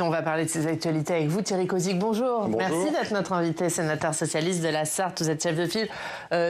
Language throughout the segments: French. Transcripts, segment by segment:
On va parler de ces actualités avec vous, Thierry Cozic. Bonjour. Bonjour. Merci d'être notre invité, sénateur socialiste de la Sarthe. Vous êtes chef de file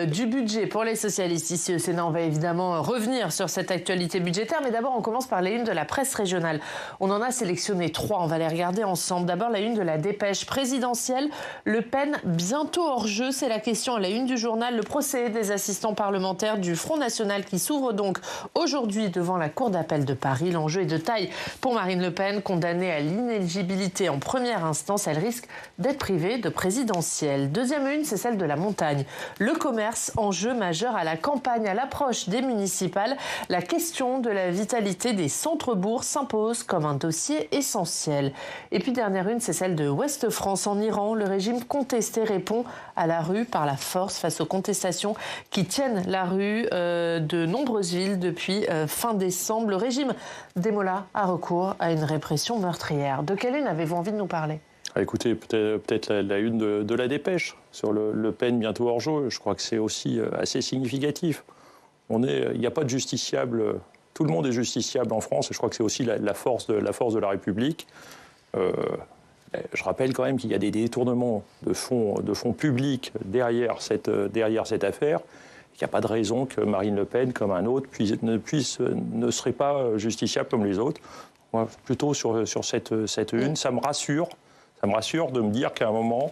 du budget pour les socialistes ici au Sénat. On va évidemment revenir sur cette actualité budgétaire, mais d'abord on commence par les unes de la presse régionale. On en a sélectionné 3, on va les regarder ensemble. D'abord la une de la dépêche présidentielle, Le Pen bientôt hors jeu, c'est la question à la une du journal. Le procès des assistants parlementaires du Front National qui s'ouvre donc aujourd'hui devant la Cour d'appel de Paris. L'enjeu est de taille pour Marine Le Pen, condamnée à l'inéligibilité en première instance. Elle risque d'être privée de présidentielle. Deuxième une, c'est celle de la montagne. Le commerce, enjeu majeur à la campagne. À l'approche des municipales, la question de la vitalité des centres-bourgs s'impose comme un dossier essentiel. Et puis dernière une, c'est celle de Ouest France. En Iran, le régime contesté répond à la rue par la force face aux contestations qui tiennent la rue de nombreuses villes depuis fin décembre. Le régime des mollahs a recours à une répression meurtrière. De quelle une avez-vous envie de nous parler ? Écoutez, peut-être la une de la dépêche sur Le Pen bientôt hors jeu. Je crois que c'est aussi assez significatif. Il n'y a pas de justiciable. Tout le monde est justiciable en France et je crois que c'est aussi la force de la République. Je rappelle quand même qu'il y a des détournements de fonds publics derrière cette affaire. Il n'y a pas de raison que Marine Le Pen, comme un autre, ne serait pas justiciable comme les autres. Moi, plutôt sur cette une, ça me rassure de me dire qu'à un moment,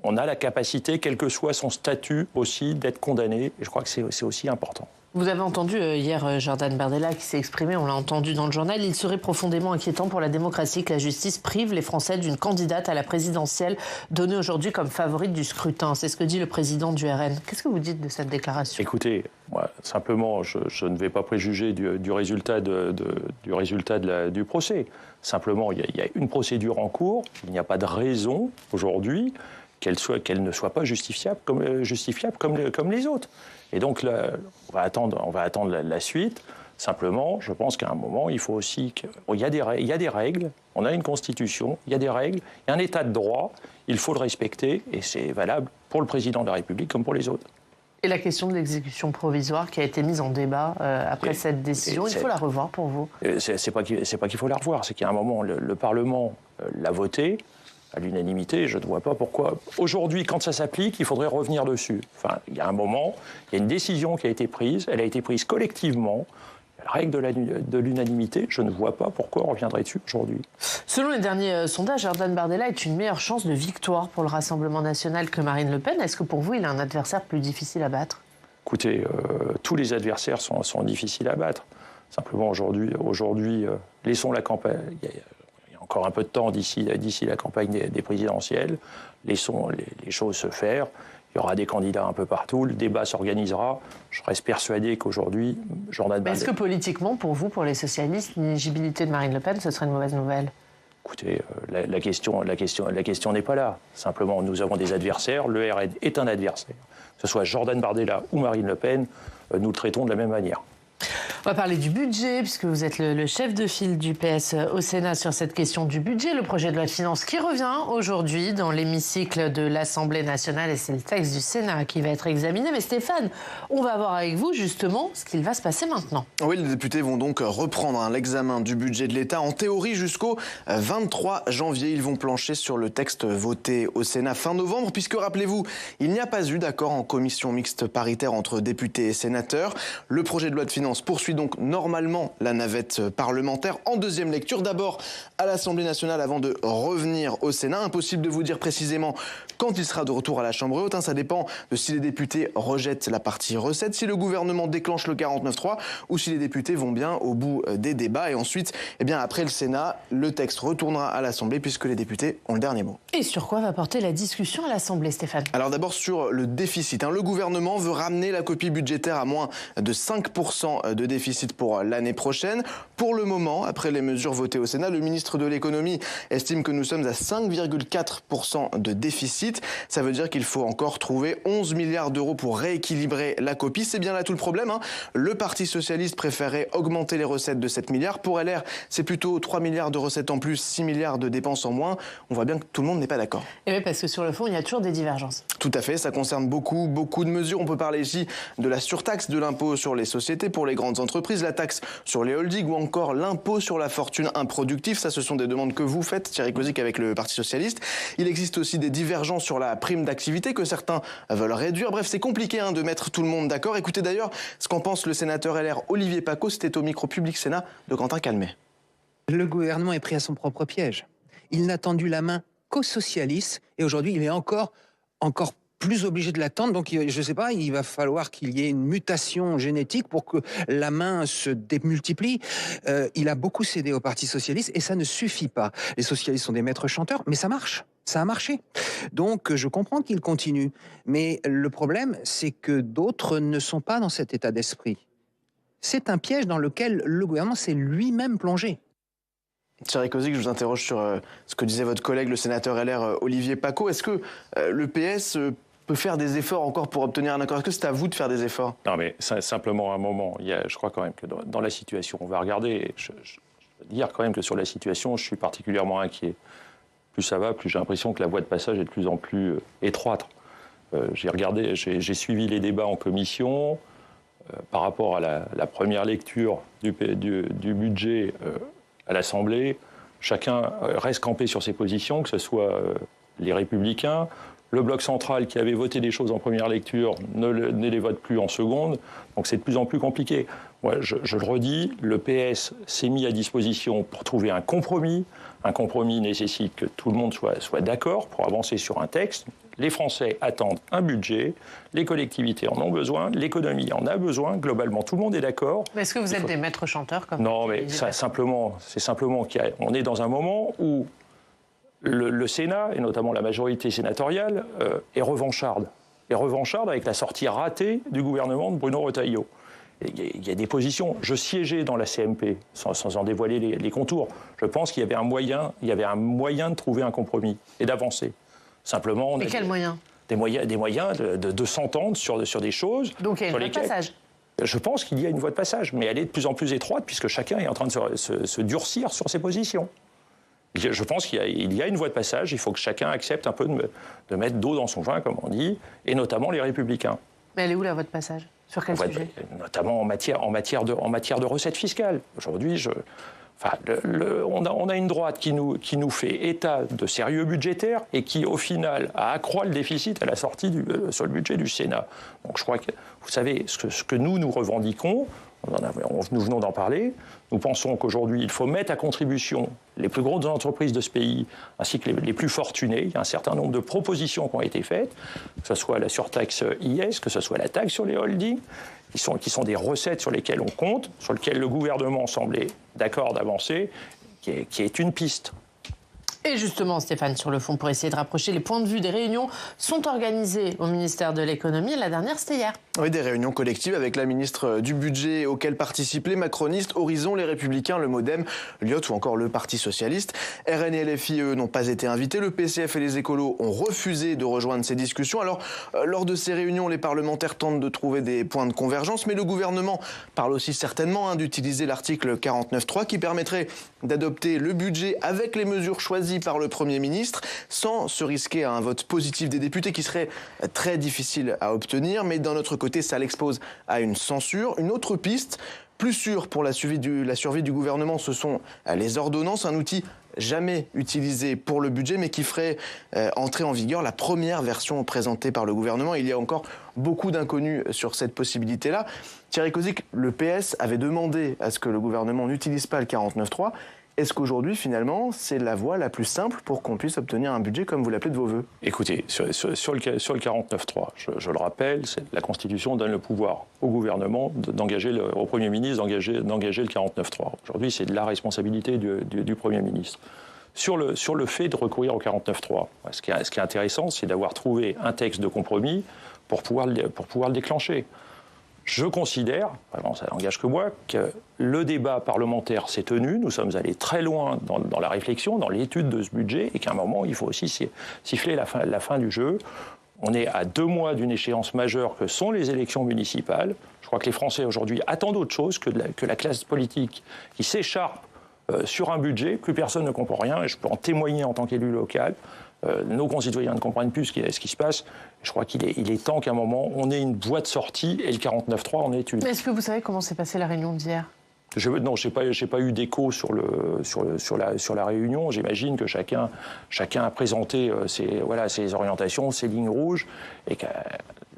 on a la capacité, quel que soit son statut aussi, d'être condamné. Et je crois que c'est aussi important. Vous avez entendu hier Jordan Bardella qui s'est exprimé, on l'a entendu dans le journal. Il serait profondément inquiétant pour la démocratie que la justice prive les Français d'une candidate à la présidentielle donnée aujourd'hui comme favorite du scrutin. C'est ce que dit le président du RN. Qu'est-ce que vous dites de cette déclaration ? Écoutez, moi, simplement, je ne vais pas préjuger du résultat du procès. Simplement, il y a une procédure en cours. Il n'y a pas de raison aujourd'hui qu'elle ne soit pas justifiable comme les autres. Et donc là, on va attendre la suite. Simplement, je pense qu'à un moment, il faut aussi il y a des règles, on a une constitution, il y a des règles, il y a un état de droit, il faut le respecter, et c'est valable pour le président de la République comme pour les autres. Et la question de l'exécution provisoire qui a été mise en débat après cette décision, il faut la revoir pour vous ? C'est pas qu'il faut la revoir, c'est qu'à un moment, le Parlement l'a votée à l'unanimité. Je ne vois pas pourquoi. Aujourd'hui, quand ça s'applique, il faudrait revenir dessus. Enfin, il y a un moment, il y a une décision qui a été prise, elle a été prise collectivement. La règle de l'unanimité, je ne vois pas pourquoi on reviendrait dessus aujourd'hui. Selon les derniers sondages, Jordan Bardella est une meilleure chance de victoire pour le Rassemblement national que Marine Le Pen. Est-ce que pour vous, il a un adversaire plus difficile à battre ? Écoutez, tous les adversaires sont difficiles à battre. Simplement, aujourd'hui, laissons la campagne. Il y a encore un peu de temps d'ici la campagne des présidentielles. Laissons les choses se faire. Il y aura des candidats un peu partout, le débat s'organisera. Je reste persuadé qu'aujourd'hui, Jordan Bardella... Est-ce que politiquement, pour vous, pour les socialistes, l'inéligibilité de Marine Le Pen, ce serait une mauvaise nouvelle ? Écoutez, la question n'est pas là. Simplement, nous avons des adversaires. Le RN est un adversaire. Que ce soit Jordan Bardella ou Marine Le Pen, nous le traitons de la même manière. On va parler du budget, puisque vous êtes le chef de file du PS au Sénat sur cette question du budget. Le projet de loi de finances qui revient aujourd'hui dans l'hémicycle de l'Assemblée nationale, et c'est le texte du Sénat qui va être examiné. Mais Stéphane, on va voir avec vous justement ce qu'il va se passer maintenant. Oui, les députés vont donc reprendre l'examen du budget de l'État. En théorie, jusqu'au 23 janvier, ils vont plancher sur le texte voté au Sénat fin novembre, puisque, rappelez-vous, il n'y a pas eu d'accord en commission mixte paritaire entre députés et sénateurs. Le projet de loi de finances poursuit donc normalement la navette parlementaire en deuxième lecture. D'abord à l'Assemblée nationale avant de revenir au Sénat. Impossible de vous dire précisément quand il sera de retour à la Chambre haute. Ça dépend de si les députés rejettent la partie recettes, si le gouvernement déclenche le 49.3 ou si les députés vont bien au bout des débats. Et ensuite, après le Sénat, le texte retournera à l'Assemblée puisque les députés ont le dernier mot. Et sur quoi va porter la discussion à l'Assemblée, Stéphane ? Alors d'abord sur le déficit. Le gouvernement veut ramener la copie budgétaire à moins de 5% de déficit pour l'année prochaine. Pour le moment, après les mesures votées au Sénat, le ministre de l'économie estime que nous sommes à 5,4% de déficit. Ça veut dire qu'il faut encore trouver 11 milliards d'euros pour rééquilibrer la copie. C'est bien là tout le problème. Le Parti socialiste préférait augmenter les recettes de 7 milliards. Pour LR, c'est plutôt 3 milliards de recettes en plus, 6 milliards de dépenses en moins. On voit bien que tout le monde n'est pas d'accord. Et oui, parce que sur le fond, il y a toujours des divergences. Tout à fait, ça concerne beaucoup de mesures. On peut parler ici de la surtaxe de l'impôt sur les sociétés pour les grandes entreprises. entreprises, la taxe sur les holdings ou encore l'impôt sur la fortune improductive. Ça, ce sont des demandes que vous faites, Thierry Cozic, avec le Parti socialiste. Il existe aussi des divergences sur la prime d'activité que certains veulent réduire. Bref, c'est compliqué de mettre tout le monde d'accord. Écoutez d'ailleurs ce qu'en pense le sénateur LR Olivier Paccaud. C'était au micro Public Sénat de Quentin Calmet. Le gouvernement est pris à son propre piège. Il n'a tendu la main qu'aux socialistes et aujourd'hui il est encore plus obligé de l'attendre. Donc je ne sais pas, il va falloir qu'il y ait une mutation génétique pour que la main se démultiplie. Il a beaucoup cédé au Parti socialiste et ça ne suffit pas. Les socialistes sont des maîtres chanteurs, mais ça marche. Ça a marché. Donc, je comprends qu'il continue. Mais le problème, c'est que d'autres ne sont pas dans cet état d'esprit. C'est un piège dans lequel le gouvernement s'est lui-même plongé. Thierry Cozic, je vous interroge sur ce que disait votre collègue, le sénateur LR Olivier Paccaud. Est-ce que le PS peut faire des efforts encore pour obtenir un accord? Est-ce que c'est à vous de faire des efforts? Non, mais simplement un moment. Je crois quand même que dans la situation, on va regarder. Je veux dire quand même que sur la situation, je suis particulièrement inquiet. Plus ça va, plus j'ai l'impression que la voie de passage est de plus en plus étroite. J'ai suivi les débats en commission par rapport à la première lecture du budget à l'Assemblée. Chacun reste campé sur ses positions, que ce soit les Républicains. Le bloc central qui avait voté des choses en première lecture ne les vote plus en seconde. Donc c'est de plus en plus compliqué. Moi, je le redis, le PS s'est mis à disposition pour trouver un compromis. Un compromis nécessite que tout le monde soit d'accord pour avancer sur un texte. Les Français attendent un budget, les collectivités en ont besoin, l'économie en a besoin. Globalement, tout le monde est d'accord. Mais est-ce que vous êtes des maîtres chanteurs comme Non, mais c'est simplement qu'on est dans un moment où le Sénat, et notamment la majorité sénatoriale, est revancharde. Et revancharde avec la sortie ratée du gouvernement de Bruno Retailleau. Il y a des positions. Je siégeais dans la CMP, sans en dévoiler les contours. Je pense qu'il y avait un moyen de trouver un compromis et d'avancer. Simplement, mais quel moyen ? Des moyens de s'entendre sur des choses. Donc il y a une voie de passage. Je pense qu'il y a une voie de passage, mais elle est de plus en plus étroite puisque chacun est en train de se durcir sur ses positions. Je pense qu'il y a une voie de passage. Il faut que chacun accepte un peu de mettre d'eau dans son vin, comme on dit, et notamment les Républicains. Mais elle est où la voie de passage ? Sur quel sujet ? Notamment en matière de recettes fiscales. Aujourd'hui, on a une droite qui nous fait état de sérieux budgétaire et qui, au final, a accroît le déficit à la sortie sur le budget du Sénat. Donc je crois que, vous savez, ce que nous revendiquons, nous venons d'en parler, nous pensons qu'aujourd'hui, il faut mettre à contribution les plus grosses entreprises de ce pays, ainsi que les plus fortunées. Il y a un certain nombre de propositions qui ont été faites, que ce soit la surtaxe IS, que ce soit la taxe sur les holdings, qui sont des recettes sur lesquelles on compte, sur lesquelles le gouvernement semblait d'accord d'avancer, qui est une piste. Et justement, Stéphane, sur le fond, pour essayer de rapprocher les points de vue, des réunions sont organisées au ministère de l'économie. La dernière, c'était hier. Oui, des réunions collectives avec la ministre du Budget auxquelles participent les macronistes, Horizon, les Républicains, le Modem, l'IOT ou encore le Parti Socialiste. RN et LFI, eux, n'ont pas été invités. Le PCF et les écolos ont refusé de rejoindre ces discussions. Alors, lors de ces réunions, les parlementaires tentent de trouver des points de convergence, mais le gouvernement parle aussi certainement d'utiliser l'article 49.3 qui permettrait d'adopter le budget avec les mesures choisies par le Premier ministre sans se risquer à un vote positif des députés qui serait très difficile à obtenir. Mais d'un autre côté, ça l'expose à une censure. Une autre piste, plus sûre pour la survie du gouvernement, ce sont les ordonnances, un outil jamais utilisé pour le budget, mais qui ferait entrer en vigueur la première version présentée par le gouvernement. Il y a encore beaucoup d'inconnus sur cette possibilité-là. Thierry Cozic, le PS avait demandé à ce que le gouvernement n'utilise pas le 49.3. Est-ce qu'aujourd'hui, finalement, c'est la voie la plus simple pour qu'on puisse obtenir un budget comme vous l'appelez de vos voeux? Écoutez, sur le 49.3, je le rappelle, la Constitution donne le pouvoir au gouvernement au Premier ministre d'engager le 49.3. Aujourd'hui, c'est de la responsabilité du Premier ministre. Sur le fait de recourir au 49.3, ce qui est intéressant, c'est d'avoir trouvé un texte de compromis pour pouvoir le déclencher. Je considère, vraiment ça n'engage que moi, que le débat parlementaire s'est tenu, nous sommes allés très loin dans la réflexion, dans l'étude de ce budget, et qu'à un moment, il faut aussi siffler la fin du jeu. On est à 2 mois d'une échéance majeure que sont les élections municipales. Je crois que les Français aujourd'hui attendent autre chose que la classe politique qui s'écharpe sur un budget, plus personne ne comprend rien, et je peux en témoigner en tant qu'élu local. Nos concitoyens ne comprennent plus ce qui se passe. Je crois qu'il est temps qu'à un moment, on ait une voie de sortie, et le 49.3 en est une. Mais est-ce que vous savez comment s'est passée la réunion d'hier ? Non, j'ai pas eu d'écho sur la réunion. J'imagine que chacun a présenté ses orientations, ses lignes rouges, et que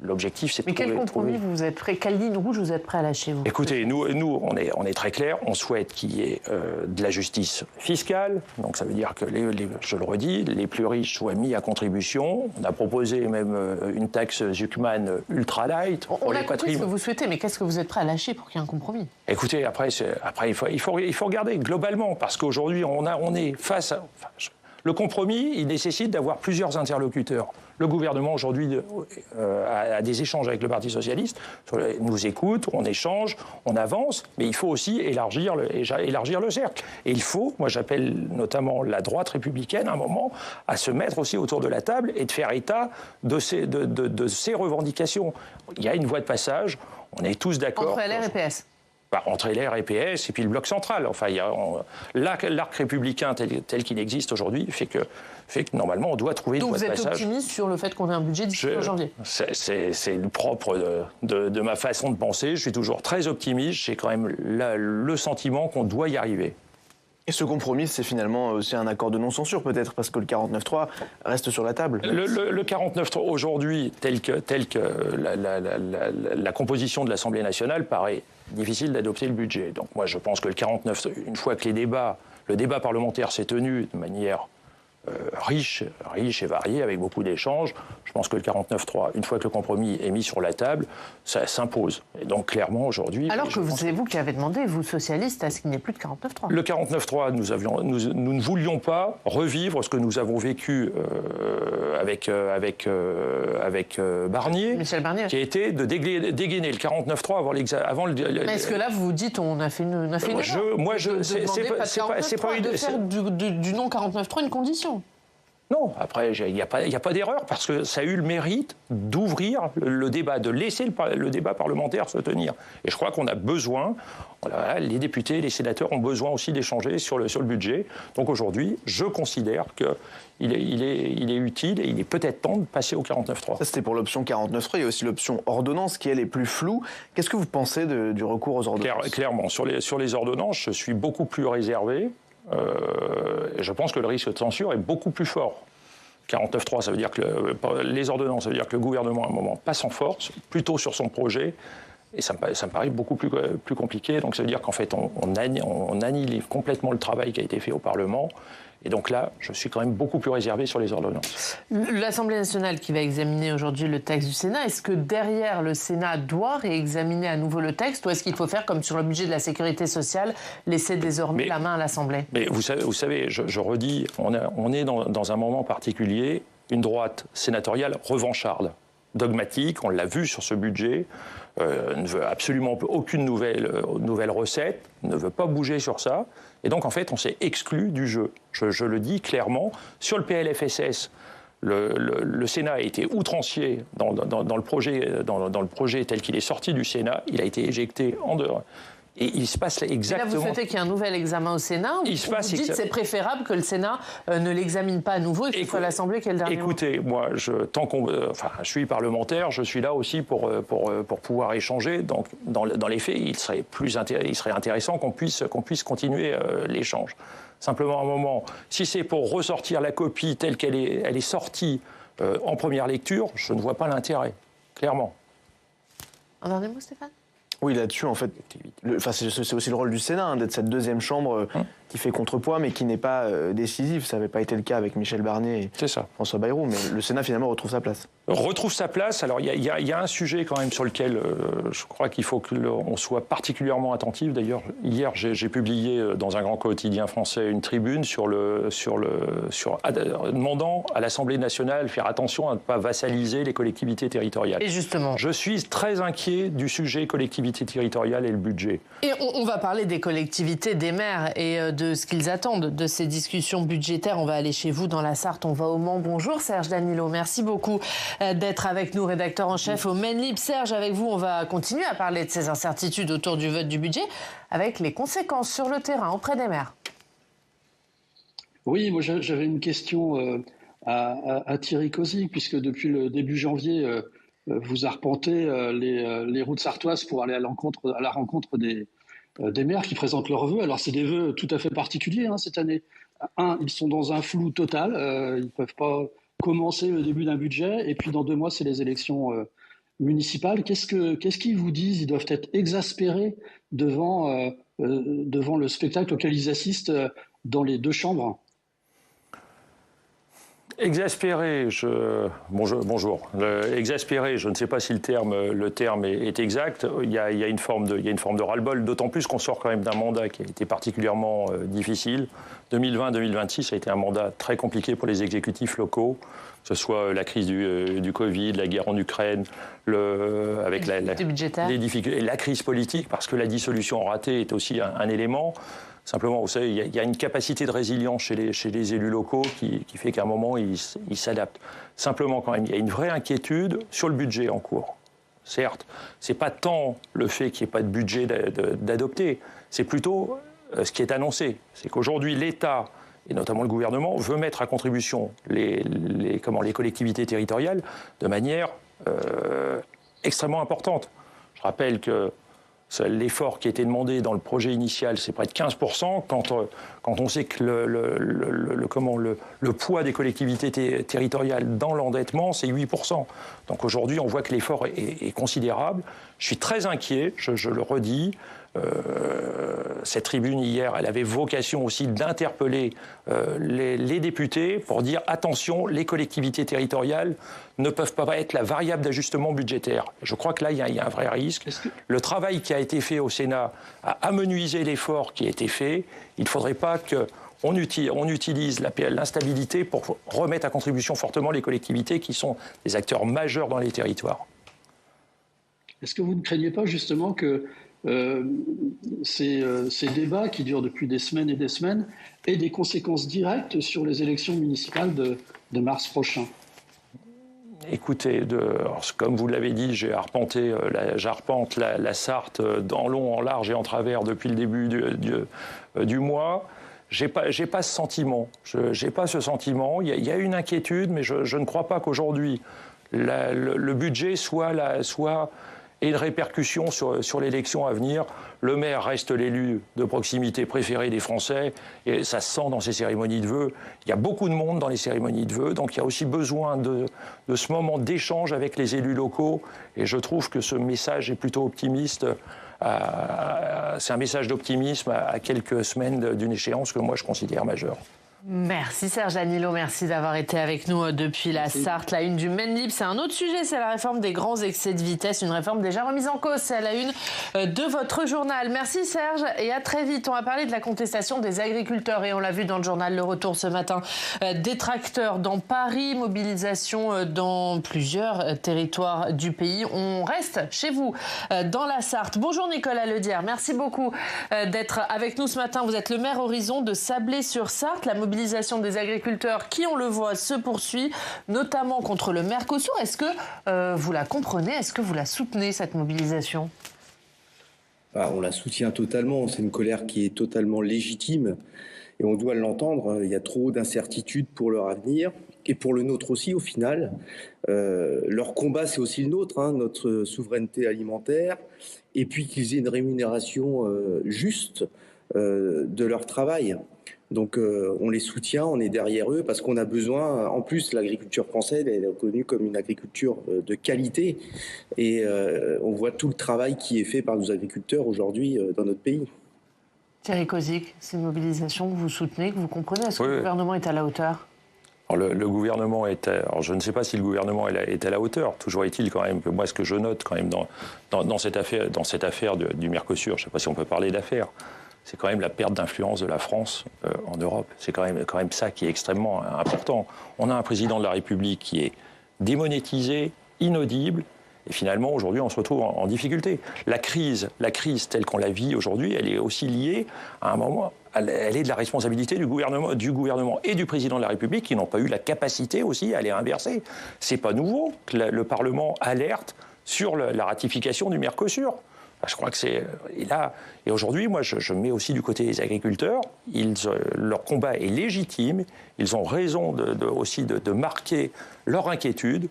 l'objectif, c'est de trouver... Mais quel compromis vous êtes prêt ? Quelle ligne rouge vous êtes prêt à lâcher, vous ? Écoutez, nous, on est très clair. On souhaite qu'il y ait de la justice fiscale. Donc ça veut dire que, je le redis, les plus riches soient mis à contribution. On a proposé même une taxe Zuckman ultra light pour on les a compris patrimoines. ce que vous souhaitez, mais qu'est-ce que vous êtes prêt à lâcher pour qu'il y ait un compromis ? Écoutez, après il faut regarder globalement, parce qu'aujourd'hui, on est face à... Le compromis, il nécessite d'avoir plusieurs interlocuteurs. Le gouvernement, aujourd'hui, a des échanges avec le Parti socialiste, nous écoute, on échange, on avance, mais il faut aussi élargir le cercle. Et il faut, moi j'appelle notamment la droite républicaine, à un moment, à se mettre aussi autour de la table et de faire état de ces revendications. Il y a une voie de passage, on est tous d'accord. Entre LR et PS. Entre LR et PS et puis le bloc central. Enfin, l'arc républicain tel qu'il existe aujourd'hui fait que normalement on doit trouver une voie de passage. Donc vous êtes optimiste sur le fait qu'on ait un budget d'ici janvier ? C'est le propre de ma façon de penser. Je suis toujours très optimiste. J'ai quand même le sentiment qu'on doit y arriver. Et ce compromis, c'est finalement aussi un accord de non-censure peut-être, parce que le 49.3 reste sur la table. Le 49.3 aujourd'hui, tel que la composition de l'Assemblée nationale, paraît difficile d'adopter le budget. Donc moi je pense que le 49, une fois que le débat parlementaire s'est tenu de manière riche et variée, avec beaucoup d'échanges, je pense que le 49.3, une fois que le compromis est mis sur la table, ça s'impose. Et donc clairement aujourd'hui... Alors que c'est vous qui avez demandé, vous socialistes, à ce qu'il n'y ait plus de 49.3. Le 49.3, nous ne voulions pas revivre ce que nous avons vécu avec Barnier, Michel Barnier, qui a été de dégainer le 49.3 avant le... Mais est-ce que là, vous vous dites, on a fait une erreur c'est pas de faire du non 49.3 une condition. Non, après, il n'y a pas d'erreur, parce que ça a eu le mérite d'ouvrir le débat, de laisser le débat parlementaire se tenir. Et je crois qu'on a besoin, les députés, les sénateurs ont besoin aussi d'échanger sur le budget. Donc aujourd'hui, je considère qu'il est utile et il est peut-être temps de passer au 49.3. Ça, c'était pour l'option 49.3. Il y a aussi l'option ordonnance qui, elle, est plus floue. Qu'est-ce que vous pensez du recours aux ordonnances ? Clairement, sur les ordonnances, je suis beaucoup plus réservé. Je pense que le risque de censure est beaucoup plus fort. 49.3, ça veut dire que les ordonnances, ça veut dire que le gouvernement, à un moment, passe en force, plutôt sur son projet, et ça me paraît beaucoup plus compliqué. Donc ça veut dire qu'en fait, on annihile complètement le travail qui a été fait au Parlement. Et donc là, je suis quand même beaucoup plus réservé sur les ordonnances. L'Assemblée nationale qui va examiner aujourd'hui le texte du Sénat, est-ce que derrière le Sénat doit réexaminer à nouveau le texte, ou est-ce qu'il faut faire comme sur le budget de la sécurité sociale, laisser désormais la main à l'Assemblée ? Mais vous savez, je redis, on est dans un moment particulier, une droite sénatoriale revancharde, dogmatique, on l'a vu sur ce budget, ne veut absolument aucune nouvelle recette, ne veut pas bouger sur ça. Et donc, en fait, on s'est exclu du jeu. Je le dis clairement. Sur le PLFSS, le Sénat a été outrancier dans le projet tel qu'il est sorti du Sénat. Il a été éjecté en dehors. Et il se passe exactement... Et là, vous souhaitez qu'il y ait un nouvel examen au Sénat, ou vous dites que c'est préférable que le Sénat ne l'examine pas à nouveau et que ce soit l'Assemblée qui ait le dernier mot ? Écoutez, moi, je suis parlementaire, je suis là aussi pour pouvoir échanger. Donc, dans les faits, il serait intéressant qu'on puisse continuer l'échange. Simplement, à un moment, si c'est pour ressortir la copie telle qu'elle est sortie en première lecture, je ne vois pas l'intérêt, clairement. Un dernier mot, Stéphane ? Oui, là-dessus, en fait, c'est aussi le rôle du Sénat, d'être cette deuxième chambre qui fait contrepoids, mais qui n'est pas décisive. Ça n'avait pas été le cas avec Michel Barnier et François Bayrou, mais le Sénat, finalement, retrouve sa place. Retrouve sa place. Alors, il y a un sujet, quand même, sur lequel je crois qu'il faut qu'on soit particulièrement attentif. D'ailleurs, hier, j'ai publié dans un grand quotidien français une tribune demandant à l'Assemblée nationale de faire attention à ne pas vassaliser les collectivités territoriales. Et justement, je suis très inquiet du sujet collectivité territoriale et le budget. Et on va parler des collectivités, des maires et de ce qu'ils attendent de ces discussions budgétaires. On va aller chez vous dans la Sarthe, on va au Mans. Bonjour Serge Danilo, merci beaucoup d'être avec nous, rédacteur en chef au Maine Libre. Serge, avec vous, on va continuer à parler de ces incertitudes autour du vote du budget avec les conséquences sur le terrain auprès des maires. Oui, moi j'avais une question à Thierry Cozic, puisque depuis le début janvier, vous arpentez les routes sartoises pour aller à la rencontre des maires qui présentent leurs vœux. Alors c'est des vœux tout à fait particuliers cette année. Ils sont dans un flou total, ils ne peuvent pas commencer le début d'un budget, et puis dans 2 mois, c'est les élections municipales. Qu'est-ce qu'ils vous disent? Ils doivent être exaspérés devant le spectacle auquel ils assistent dans les 2 chambres. Exaspéré, bonjour. Exaspéré, je ne sais pas si le terme est exact. Il y a une forme de ras-le-bol, d'autant plus qu'on sort quand même d'un mandat qui a été particulièrement difficile. 2020-2026 a été un mandat très compliqué pour les exécutifs locaux, que ce soit la crise du Covid, la guerre en Ukraine, avec les difficultés, la crise politique, parce que la dissolution ratée est aussi un élément. Simplement, vous savez, il y a une capacité de résilience chez les élus locaux qui fait qu'à un moment, ils s'adaptent. Simplement, quand même, il y a une vraie inquiétude sur le budget en cours. Certes, ce n'est pas tant le fait qu'il n'y ait pas de budget d'adopter, c'est plutôt ce qui est annoncé. C'est qu'aujourd'hui, l'État, et notamment le gouvernement, veut mettre à contribution les collectivités territoriales de manière extrêmement importante. Je rappelle que l'effort qui était demandé dans le projet initial, c'est près de 15%, quand on sait que le poids des collectivités territoriales dans l'endettement, c'est 8%. Donc aujourd'hui, on voit que l'effort est considérable. Je suis très inquiet, je le redis. Cette tribune hier, elle avait vocation aussi d'interpeller les députés pour dire attention, les collectivités territoriales ne peuvent pas être la variable d'ajustement budgétaire. Je crois que là, il y a un vrai risque. Le travail qui a été fait au Sénat a amenuisé l'effort qui a été fait. Il ne faudrait pas qu'on utilise l'instabilité pour remettre à contribution fortement les collectivités qui sont des acteurs majeurs dans les territoires. Est-ce que vous ne craignez pas justement que ces débats qui durent depuis des semaines et des semaines aient des conséquences directes sur les élections municipales de mars prochain? Écoutez, comme vous l'avez dit, j'arpente la Sarthe en long, en large et en travers depuis le début du mois. J'ai pas ce sentiment. J'ai pas ce sentiment. Il y a une inquiétude, mais je ne crois pas qu'aujourd'hui le budget ait une répercussion sur l'élection à venir. Le maire reste l'élu de proximité préféré des Français, et ça se sent dans ces cérémonies de vœux. Il y a beaucoup de monde dans les cérémonies de vœux, donc il y a aussi besoin de ce moment d'échange avec les élus locaux, et je trouve que ce message est plutôt optimiste. C'est un message d'optimisme à quelques semaines d'une échéance que moi je considère majeure. Merci Serge Danilo, merci d'avoir été avec nous depuis la Sarthe. La une du Maine Libre, c'est un autre sujet, c'est la réforme des grands excès de vitesse, une réforme déjà remise en cause, c'est à la une de votre journal. Merci Serge et à très vite. On va parler de la contestation des agriculteurs et on l'a vu dans le journal Le Retour ce matin. Des tracteurs dans Paris, mobilisation dans plusieurs territoires du pays. On reste chez vous dans la Sarthe. Bonjour Nicolas Ledière, merci beaucoup d'être avec nous ce matin. Vous êtes le maire Horizon de Sablé-sur-Sarthe. La mobilisation des agriculteurs qui, on le voit, se poursuit, notamment contre le Mercosur. Est-ce que vous la comprenez? Est-ce que vous la soutenez, cette mobilisation? On la soutient totalement. C'est une colère qui est totalement légitime et on doit l'entendre. Il y a trop d'incertitudes pour leur avenir et pour le nôtre aussi, au final. Leur combat, c'est aussi le nôtre, notre souveraineté alimentaire, et puis qu'ils aient une rémunération juste de leur travail. Donc on les soutient, on est derrière eux parce qu'on a besoin. En plus, l'agriculture française elle est reconnue comme une agriculture de qualité et on voit tout le travail qui est fait par nos agriculteurs aujourd'hui dans notre pays. Thierry Cozic, c'est une mobilisation que vous soutenez, que vous comprenez. Est-ce que le gouvernement est à la hauteur? Alors le gouvernement alors je ne sais pas si le gouvernement est à la hauteur. Toujours est-il quand même que moi, ce que je note quand même dans cette affaire du Mercosur, je ne sais pas si on peut parler d'affaire, c'est quand même la perte d'influence de la France en Europe. C'est quand même ça qui est extrêmement important. On a un président de la République qui est démonétisé, inaudible, et finalement, aujourd'hui, on se retrouve en difficulté. La crise telle qu'on la vit aujourd'hui, elle est aussi liée à un moment, elle est de la responsabilité du gouvernement et du président de la République qui n'ont pas eu la capacité aussi à les inverser. C'est pas nouveau que le Parlement alerte sur la ratification du Mercosur. Je crois que c'est... Et aujourd'hui, moi, je mets aussi du côté des agriculteurs. Leur combat est légitime. Ils ont raison aussi de marquer leur inquiétude.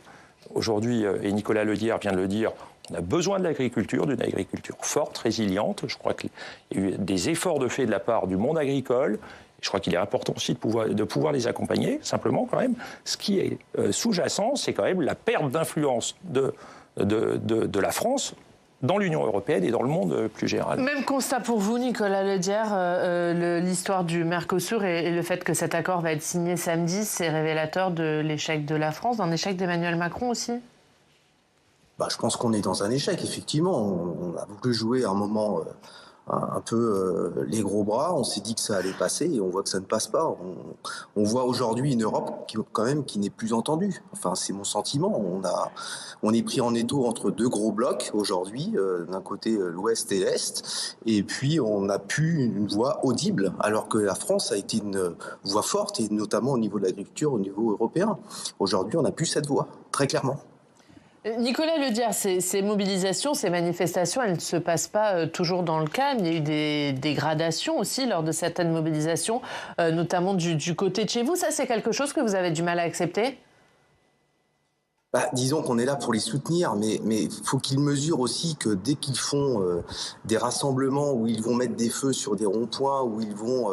Aujourd'hui, et Nicolas Ledière vient de le dire, on a besoin de l'agriculture, d'une agriculture forte, résiliente. Je crois qu'il y a eu des efforts de fait de la part du monde agricole. Je crois qu'il est important aussi de pouvoir les accompagner, simplement quand même. Ce qui est sous-jacent, c'est quand même la perte d'influence de la France dans l'Union européenne et dans le monde plus général. Même constat pour vous, Nicolas Ledière, l'histoire du Mercosur et le fait que cet accord va être signé samedi, c'est révélateur de l'échec de la France, d'un échec d'Emmanuel Macron aussi ? Je pense qu'on est dans un échec, effectivement. On a voulu jouer à un moment un peu les gros bras, on s'est dit que ça allait passer et on voit que ça ne passe pas. On voit aujourd'hui une Europe qui n'est plus entendue. Enfin, c'est mon sentiment. On est pris en étau entre deux gros blocs aujourd'hui, d'un côté l'Ouest et l'Est, et puis on n'a plus une voix audible, alors que la France a été une voix forte, et notamment au niveau de l'agriculture, au niveau européen. Aujourd'hui, on n'a plus cette voix, très clairement. Nicolas Ledière, ces mobilisations, ces manifestations, elles ne se passent pas toujours dans le calme. Il y a eu des dégradations aussi lors de certaines mobilisations, notamment du côté de chez vous. Ça, c'est quelque chose que vous avez du mal à accepter ? Disons qu'on est là pour les soutenir, mais faut qu'ils mesurent aussi que dès qu'ils font des rassemblements où ils vont mettre des feux sur des ronds-points, où ils vont,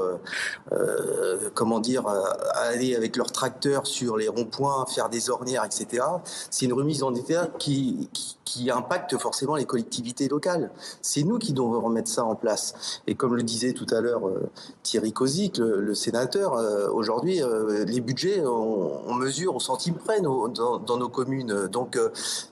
aller avec leurs tracteurs sur les ronds-points, faire des ornières, etc., c'est une remise en état qui impacte forcément les collectivités locales. C'est nous qui devons remettre ça en place. Et comme le disait tout à l'heure Thierry Cozic, le sénateur, aujourd'hui, les budgets, on mesure au centime près dans nos communes. Donc,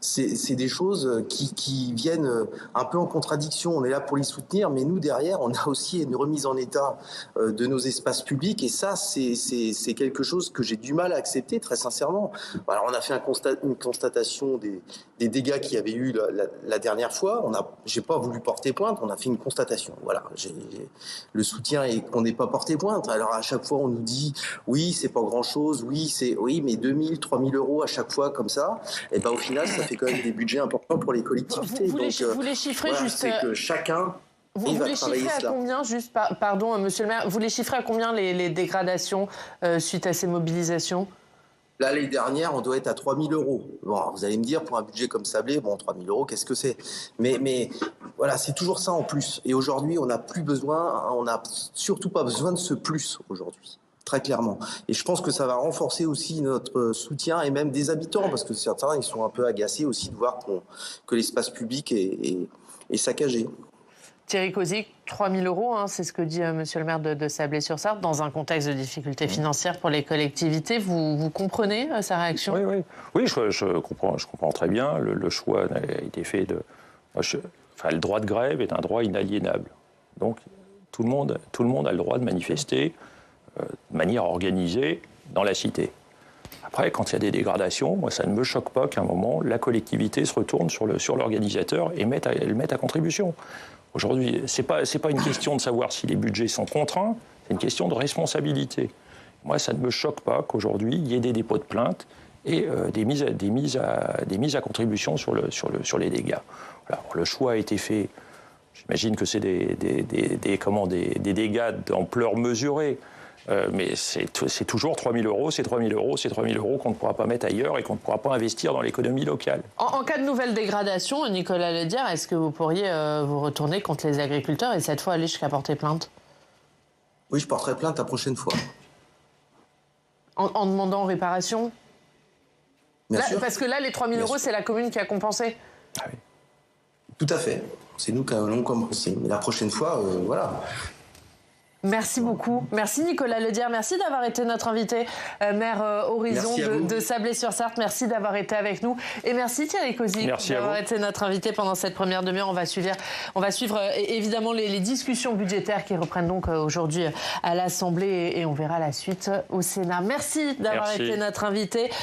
c'est des choses qui viennent un peu en contradiction. On est là pour les soutenir, mais nous, derrière, on a aussi une remise en état de nos espaces publics. Et ça, c'est quelque chose que j'ai du mal à accepter, très sincèrement. Alors, on a fait une constatation des dégâts qu'il y avait eu la dernière fois. J'ai pas voulu porter plainte, on a fait une constatation. Voilà, le soutien est qu'on n'ait pas porté plainte. Alors, à chaque fois, on nous dit, oui, c'est pas grand-chose, oui, mais 2 000, 3 000 euros à chaque fois, comme ça. Et au final, ça fait quand même des budgets importants pour les collectivités. Vous les chiffrez juste... C'est que chacun... Vous les chiffrez à combien, juste, pardon, monsieur le maire, vous les chiffrez à combien les dégradations suite à ces mobilisations ? Là, l'année dernière, on doit être à 3 000 euros. Bon, vous allez me dire, pour un budget comme Sablé, 3 000 euros, qu'est-ce que c'est ? Mais voilà, c'est toujours ça en plus. Et aujourd'hui, on n'a surtout pas besoin de ce plus aujourd'hui. Très clairement. Et je pense que ça va renforcer aussi notre soutien, et même des habitants, parce que certains, ils sont un peu agacés aussi de voir que l'espace public est saccagé. Thierry Cozic, 3 000 euros, c'est ce que dit monsieur le maire de Sablé-sur-Sarthe, dans un contexte de difficultés financières pour les collectivités. Vous comprenez sa réaction ? Oui, je comprends très bien. Le choix a été fait le droit de grève est un droit inaliénable. Donc, tout le monde a le droit de manifester de manière organisée dans la cité. Après, quand il y a des dégradations, moi, ça ne me choque pas qu'à un moment, la collectivité se retourne sur l'organisateur et le mette à contribution. Aujourd'hui, c'est pas une question de savoir si les budgets sont contraints, c'est une question de responsabilité. Moi, ça ne me choque pas qu'aujourd'hui, il y ait des dépôts de plainte et des mises à contribution sur les dégâts. Voilà. Le choix a été fait. J'imagine que c'est des dégâts d'ampleur mesurée. Mais c'est toujours 3 000 euros, c'est 3 000 euros, c'est 3 000 euros qu'on ne pourra pas mettre ailleurs et qu'on ne pourra pas investir dans l'économie locale. En cas de nouvelle dégradation, Nicolas Ledière, est-ce que vous pourriez vous retourner contre les agriculteurs et cette fois aller jusqu'à porter plainte ? Oui, je porterai plainte la prochaine fois. En demandant réparation ? Bien sûr. Parce que là, les 3 000 euros, c'est la commune qui a compensé ? Ah oui. Tout à fait. C'est nous qui avons compensé. Mais la prochaine fois, voilà. Merci beaucoup. Merci Nicolas Ledière. Merci d'avoir été notre invité, maire Horizon de Sablé-sur-Sarthe. Merci d'avoir été avec nous. Et merci Thierry Cozic d'avoir été notre invité pendant cette première demi-heure. On va suivre évidemment les discussions budgétaires qui reprennent donc aujourd'hui à l'Assemblée et on verra la suite au Sénat. Merci d'avoir été notre invité.